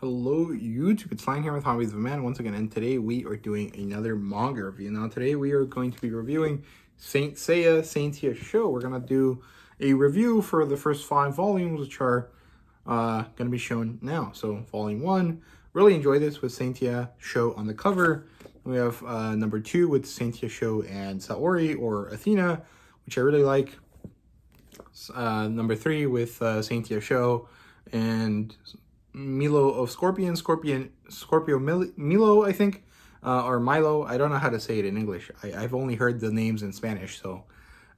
Hello YouTube, it's Fine here with Hobbies of a Man once again, and today we are doing another manga review. Now today we are going to be reviewing Saint Seiya, Saintia Sho. We're going to do a review for the first 5 volumes, which are going to be shown now. So volume 1, really enjoy this with Saintia Sho on the cover. We have number 2 with Saintia Sho and Saori, or Athena, which I really like. Number 3 with Saintia Sho and Milo of Scorpio Milo, I think, or Milo. I don't know how to say it in English. I've only heard the names in Spanish. So,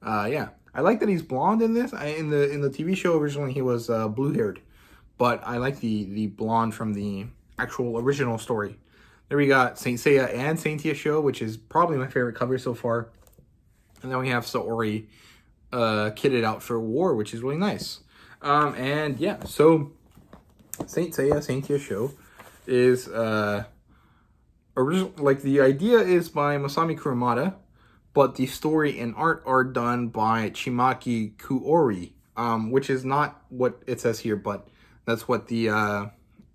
yeah, I like that he's blonde in this. In the TV show originally he was blue-haired, but I like the blonde from the actual original story. There we got Saint Seiya and Saintia Sho, which is probably my favorite cover so far. And then we have Saori kitted out for war, which is really nice. And yeah, so Saint Seiya, Saintia Sho is original. Like, the idea is by Masami Kurumada, but the story and art are done by Chimaki Kuori, which is not what it says here, but that's what the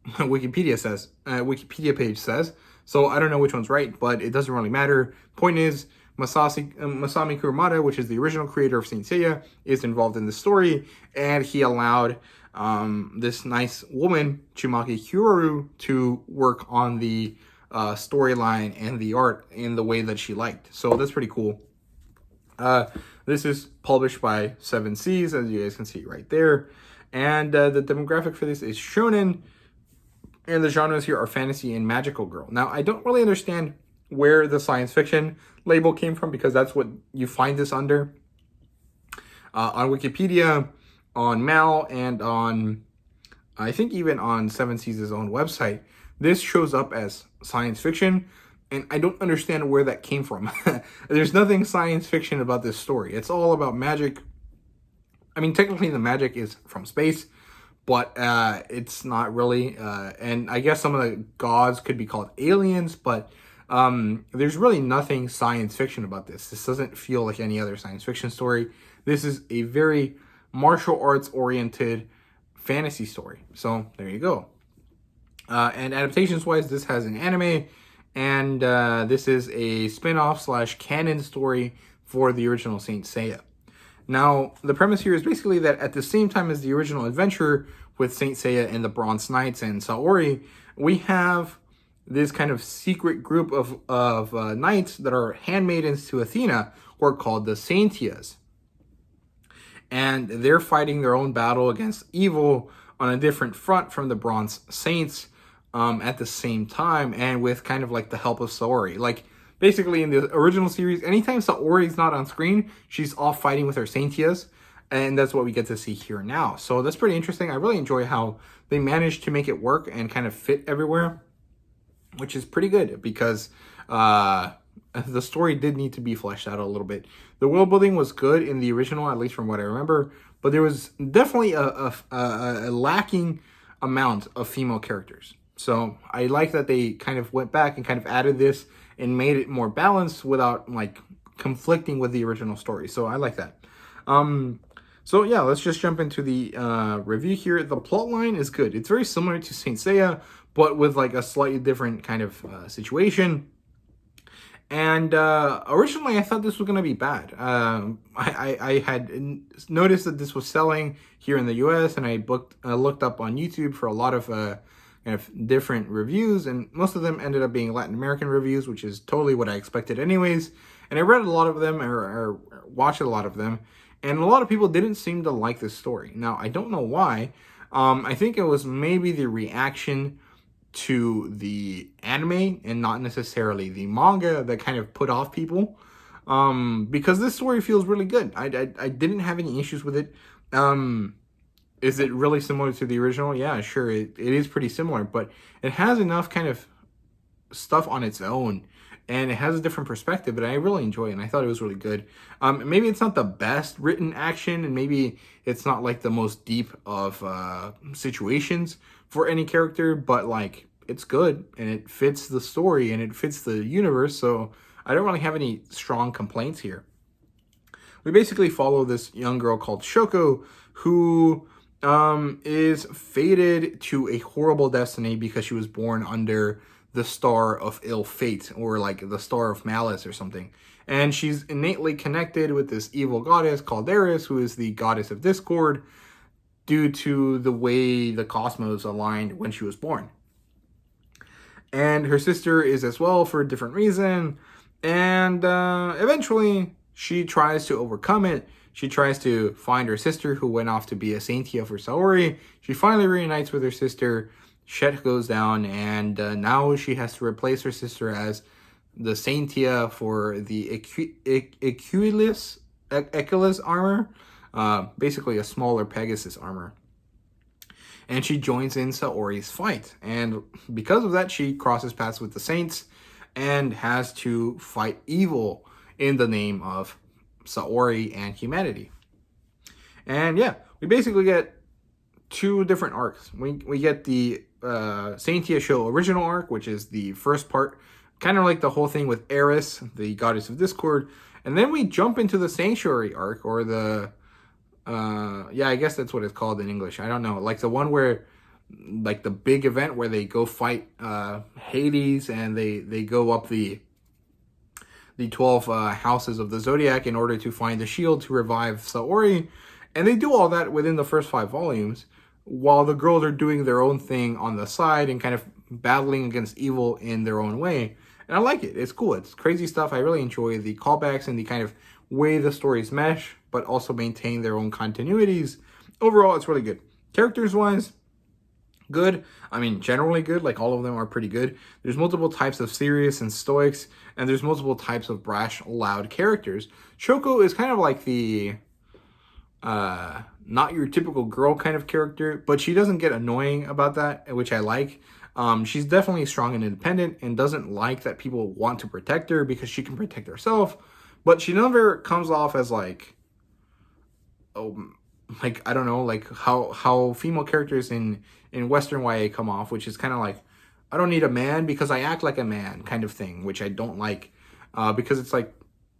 Wikipedia says. Wikipedia page says. So I don't know which one's right, but it doesn't really matter. Point is, Masami Kurumada, which is the original creator of Saint Seiya, is involved in the story, and he allowed this nice woman, Chimaki Kuroru, to work on the storyline and the art in the way that she liked. So that's pretty cool. This is published by 7 Seas, as you guys can see right there. And the demographic for this is shonen, and the genres here are fantasy and magical girl. Now, I don't really understand where the science fiction label came from, because that's what you find this under. On Wikipedia, on Mal, and on, I think even on 7 Seas' own website, this shows up as science fiction, and I don't understand where that came from. There's nothing science fiction about this story. It's all about magic. I mean, technically the magic is from space, but it's not really. And I guess some of the gods could be called aliens, but there's really nothing science fiction about this. This doesn't feel like any other science fiction story. This is a very martial arts oriented fantasy story. So there you go. And adaptations wise, this has an anime, and this is a spin-off / canon story for the original Saint Seiya. Now, the premise here is basically that at the same time as the original adventure with Saint Seiya and the Bronze Knights and Saori, we have this kind of secret group of knights that are handmaidens to Athena, who are called the Saintias. And they're fighting their own battle against evil on a different front from the Bronze Saints at the same time, and with kind of like the help of Saori. Like, basically in the original series, anytime Saori's not on screen, she's off fighting with her Saintias, and that's what we get to see here now. So that's pretty interesting. I really enjoy how they managed to make it work and kind of fit everywhere, which is pretty good, because the story did need to be fleshed out a little bit. The world building was good in the original, at least from what I remember, but there was definitely a lacking amount of female characters. So I like that they kind of went back and kind of added this and made it more balanced without like conflicting with the original story. So I like that. So yeah, let's just jump into the review here. The plot line is good. It's very similar to Saint Seiya, but with like a slightly different kind of situation. And originally I thought this was going to be bad. I had noticed that this was selling here in the US, and I looked up on YouTube for a lot of kind of different reviews, and most of them ended up being Latin American reviews, which is totally what I expected anyways. And I read a lot of them, or watched a lot of them, and a lot of people didn't seem to like this story. Now, I don't know why. I think it was maybe the reaction to the anime and not necessarily the manga that kind of put off people, because this story feels really good. I didn't have any issues with it. Is it really similar to the original? Yeah, sure, it is pretty similar, but it has enough kind of stuff on its own, and it has a different perspective, but I really enjoy it, and I thought it was really good. Maybe it's not the best written action, and maybe it's not like the most deep of situations for any character, but like, it's good, and it fits the story, and it fits the universe, so I don't really have any strong complaints here. We basically follow this young girl called Shoko, who is fated to a horrible destiny because she was born under the star of ill fate, or like the star of malice or something. And she's innately connected with this evil goddess called Eris, who is the goddess of discord, due to the way the cosmos aligned when she was born. And her sister is as well for a different reason. And eventually she tries to overcome it. She tries to find her sister, who went off to be a Saintia for Saori. She finally reunites with her sister. Shit goes down, and now she has to replace her sister as the Saintia for the Equilus armor. Basically a smaller Pegasus armor. And she joins in Saori's fight. And because of that, she crosses paths with the Saints and has to fight evil in the name of Saori and humanity. And yeah, we basically get two different arcs. We get the Saintia Sho original arc, which is the first part, kind of like the whole thing with Eris, the goddess of discord. And then we jump into the Sanctuary arc, or the yeah, I guess that's what it's called in English. I don't know. Like the one where, like the big event where they go fight Hades, and they go up the 12 houses of the Zodiac in order to find the shield to revive Saori. And they do all that within the first 5 volumes, while the girls are doing their own thing on the side and kind of battling against evil in their own way. And I like it. It's cool. It's crazy stuff. I really enjoy the callbacks and the kind of way the stories mesh, but also maintain their own continuities. Overall, it's really good. Characters-wise, good. I mean, generally good. Like, all of them are pretty good. There's multiple types of serious and stoics, and there's multiple types of brash, loud characters. Shoko is kind of like the not your typical girl kind of character, but she doesn't get annoying about that, which I like. She's definitely strong and independent and doesn't like that people want to protect her because she can protect herself. But she never comes off as like, oh, like, I don't know, like how female characters in Western YA come off, which is kind of like, I don't need a man because I act like a man kind of thing, which I don't like, because it's like,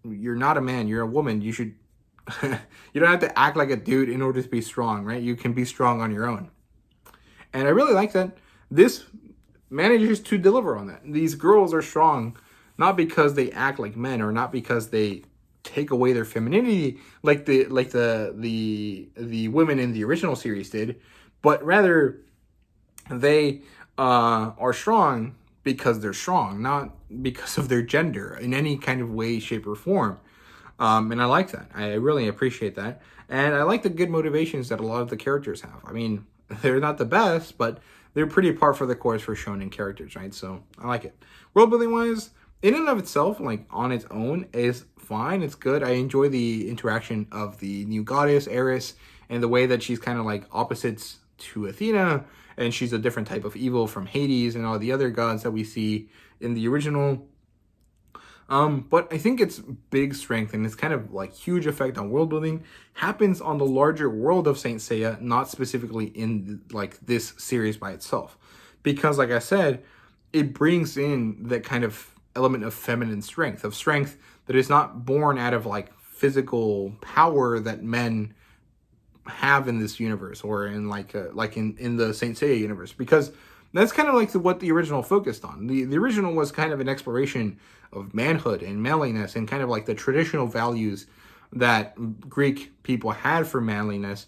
you're not a man, you're a woman. You should, you don't have to act like a dude in order to be strong, right? You can be strong on your own. And I really like that this manages to deliver on that. These girls are strong, not because they act like men, or not because they take away their femininity like the women in the original series did, but rather they are strong because they're strong, not because of their gender in any kind of way, shape, or form. And I like that. I really appreciate that. And I like the good motivations that a lot of the characters have. I mean, they're not the best, but they're pretty par for the course for shonen characters, right? So I like it. World building wise, in and of itself, like on its own, is fine. It's good. I enjoy the interaction of the new goddess, Eris, and the way that she's kind of like opposites to Athena, and she's a different type of evil from Hades and all the other gods that we see in the original. But I think its big strength and its kind of like huge effect on world building happens on the larger world of Saint Seiya, not specifically in like this series by itself. Because like I said, it brings in that kind of element of feminine strength, that is not born out of like physical power that men have in this universe, or in like in the Saint Seiya universe, because that's kind of like what the original focused on. The original was kind of an exploration of manhood and manliness, and kind of like the traditional values that Greek people had for manliness,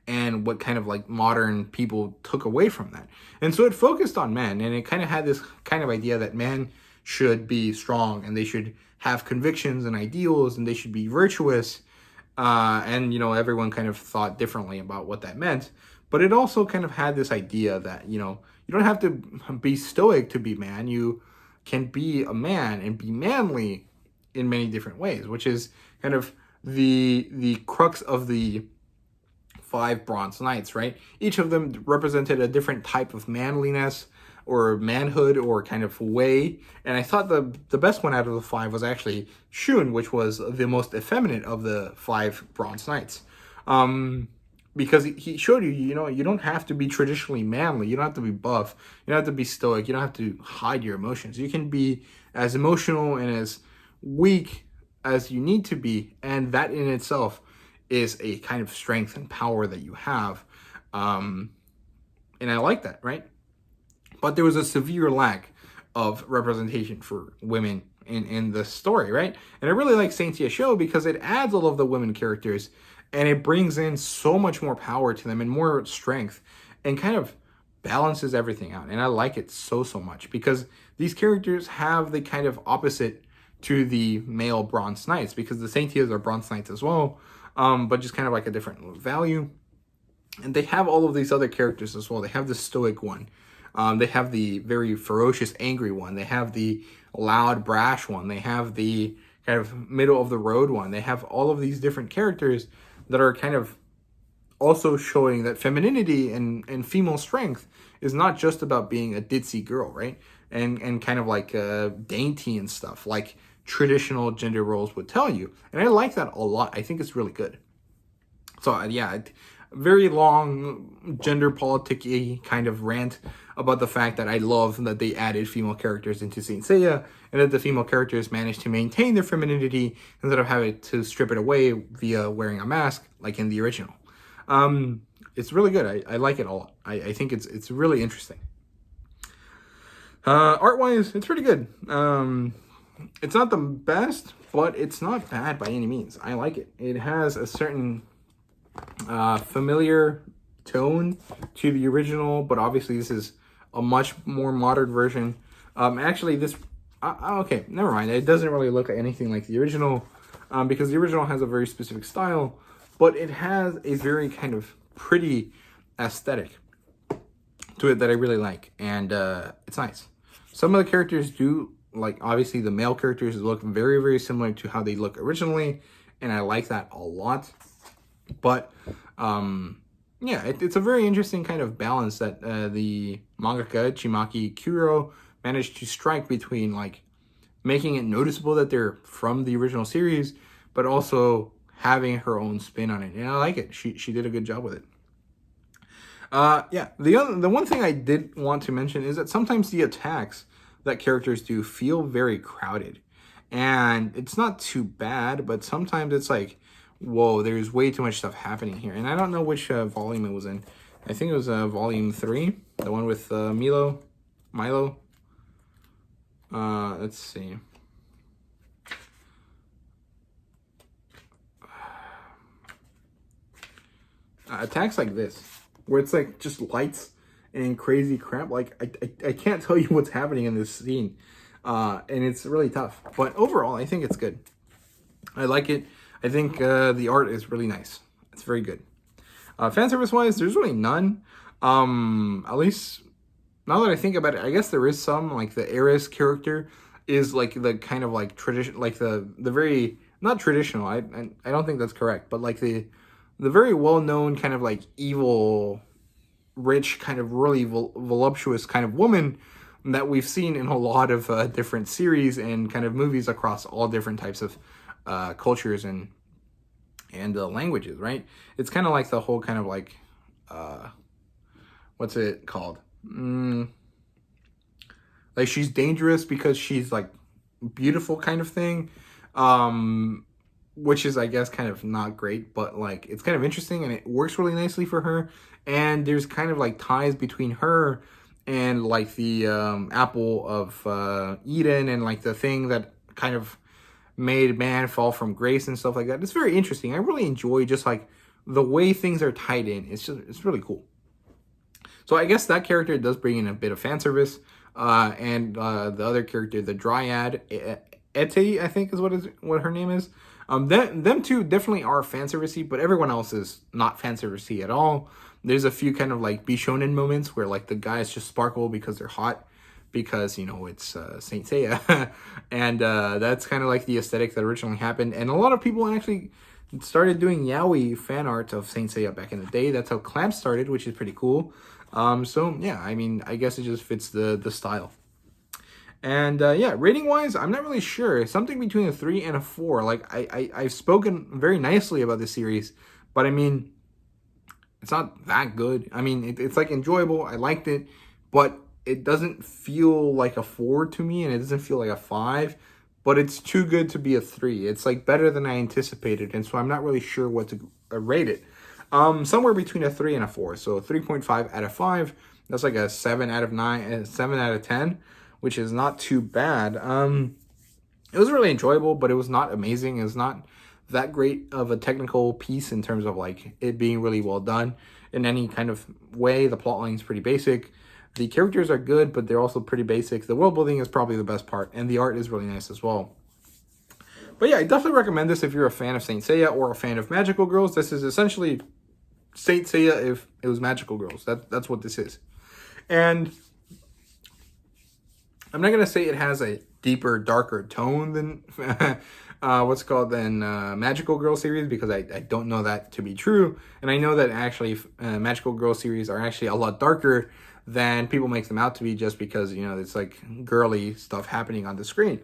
and what kind of like modern people took away from that. And so it focused on men, and it kind of had this kind of idea that men should be strong, and they should have convictions and ideals, and they should be virtuous. And, you know, everyone kind of thought differently about what that meant. But it also kind of had this idea that, you know, you don't have to be stoic to be man. You can be a man and be manly in many different ways, which is kind of the crux of the 5 Bronze Knights, right? Each of them represented a different type of manliness or manhood or kind of way. And I thought the best one out of the 5 was actually Shun, which was the most effeminate of the 5 Bronze Knights. Because he showed you, you know, you don't have to be traditionally manly. You don't have to be buff. You don't have to be stoic. You don't have to hide your emotions. You can be as emotional and as weak as you need to be. And that in itself is a kind of strength and power that you have. And I like that, right? But there was a severe lack of representation for women in the story, right? And I really like Saintia Sho because it adds all of the women characters and it brings in so much more power to them and more strength and kind of balances everything out. And I like it so much because these characters have the kind of opposite to the male Bronze Knights, because the Saintias are Bronze Knights as well, but just kind of like a different value. And they have all of these other characters as well. They have the stoic one. They have the very ferocious, angry one. They have the loud, brash one. They have the kind of middle of the road one. They have all of these different characters that are kind of also showing that femininity and female strength is not just about being a ditzy girl, right? And kind of like dainty and stuff, like traditional gender roles would tell you. And I like that a lot. I think it's really good. So yeah, very long gender politic-y kind of rant about the fact that I love that they added female characters into Saint Seiya, and that the female characters managed to maintain their femininity instead of having to strip it away via wearing a mask like in the original. It's really good. I like it a lot. I think it's really interesting. Art-wise, it's pretty good. It's not the best, but it's not bad by any means. I like it. It has a certain familiar tone to the original, but obviously this is a much more modern version. Actually, this... okay, never mind. It doesn't really look anything like the original, because the original has a very specific style, but it has a very kind of pretty aesthetic to it that I really like, and it's nice. Some of the characters do, like, obviously the male characters look very, very similar to how they look originally, and I like that a lot. But, yeah, it's a very interesting kind of balance that the mangaka Chimaki Kuro managed to strike between, like, making it noticeable that they're from the original series, but also having her own spin on it. And I like it. She did a good job with it. Yeah, the one thing I did want to mention is that sometimes the attacks that characters do feel very crowded. And it's not too bad, but sometimes it's like, whoa, there's way too much stuff happening here. And I don't know which volume it was in. I think it was volume 3, the one with Milo. Let's see. Attacks like this, where it's like just lights and crazy crap. Like I can't tell you what's happening in this scene, and it's really tough. But overall, I think it's good. I like it. I think the art is really nice. It's very good. Fan service wise, there's really none. At least now that I think about it, I guess there is some. Like the Eris character is like the kind of like tradition, like the very not traditional. I don't think that's correct, but like the very well-known kind of like evil, rich, kind of really voluptuous kind of woman that we've seen in a lot of different series and kind of movies across all different types of cultures and languages, right? It's kind of like the whole kind of like, what's it called? Like she's dangerous because she's like beautiful kind of thing. Which is, I guess, kind of not great, but like it's kind of interesting and it works really nicely for her. And there's kind of like ties between her and like the apple of Eden and like the thing that kind of made man fall from grace and stuff like that. It's very interesting. I really enjoy just like the way things are tied in. It's really cool. So I guess that character does bring in a bit of fan service. And the other character, the Dryad, Ete, I think is what her name is. Them two definitely are fanservice-y, but everyone else is not fanservice-y at all. There's a few kind of like Bishonen moments where like the guys just sparkle because they're hot, because, you know, it's Saint Seiya. And that's kind of like the aesthetic that originally happened. And a lot of people actually started doing yaoi fan art of Saint Seiya back in the day. That's how Clamp started, which is pretty cool. So yeah, I mean, I guess it just fits the style. And yeah, rating wise, I'm not really sure. Something between a 3 and a 4. Like I've spoken very nicely about this series, but I mean, it's not that good. I mean, it's like enjoyable. I liked it, but it doesn't feel like a 4 to me, and it doesn't feel like a 5. but it's too good to be a 3. It's like better than I anticipated, and so I'm not really sure what to rate it. Somewhere between a 3 and a 4. So 3.5 out of 5. That's like a 7 out of 9, 7 out of 10, which is not too bad. It was really enjoyable, but it was not amazing. It was not that great of a technical piece in terms of like it being really well done in any kind of way. The plot line is pretty basic. The characters are good, but they're also pretty basic. The world building is probably the best part, and the art is really nice as well. But yeah, I definitely recommend this if you're a fan of Saint Seiya or a fan of magical girls. This is essentially Saint Seiya if it was magical girls. That's what this is. And I'm not going to say it has a deeper, darker tone than Magical Girl series, because I don't know that to be true. And I know that actually Magical Girl series are actually a lot darker than people make them out to be, just because, you know, it's like girly stuff happening on the screen.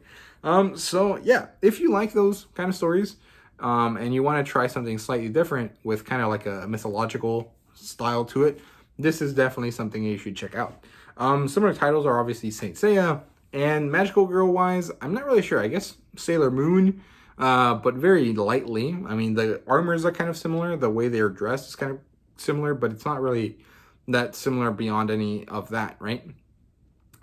So yeah, if you like those kind of stories, and you want to try something slightly different with kind of like a mythological style to it, this is definitely something you should check out. Similar titles are obviously Saint Seiya, and Magical Girl wise, I'm not really sure. I guess Sailor Moon, but very lightly. I mean, the armors are kind of similar. The way they are dressed is kind of similar, but it's not really that similar beyond any of that, right?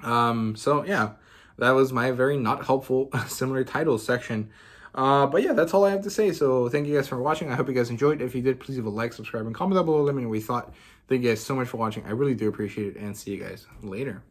So yeah, that was my very not helpful similar titles section. But yeah, that's all I have to say. So thank you guys for watching. I hope you guys enjoyed. If you did, please leave a like, subscribe, and comment down below. Let me know what you thought. Thank you guys so much for watching. I really do appreciate it, and see you guys later.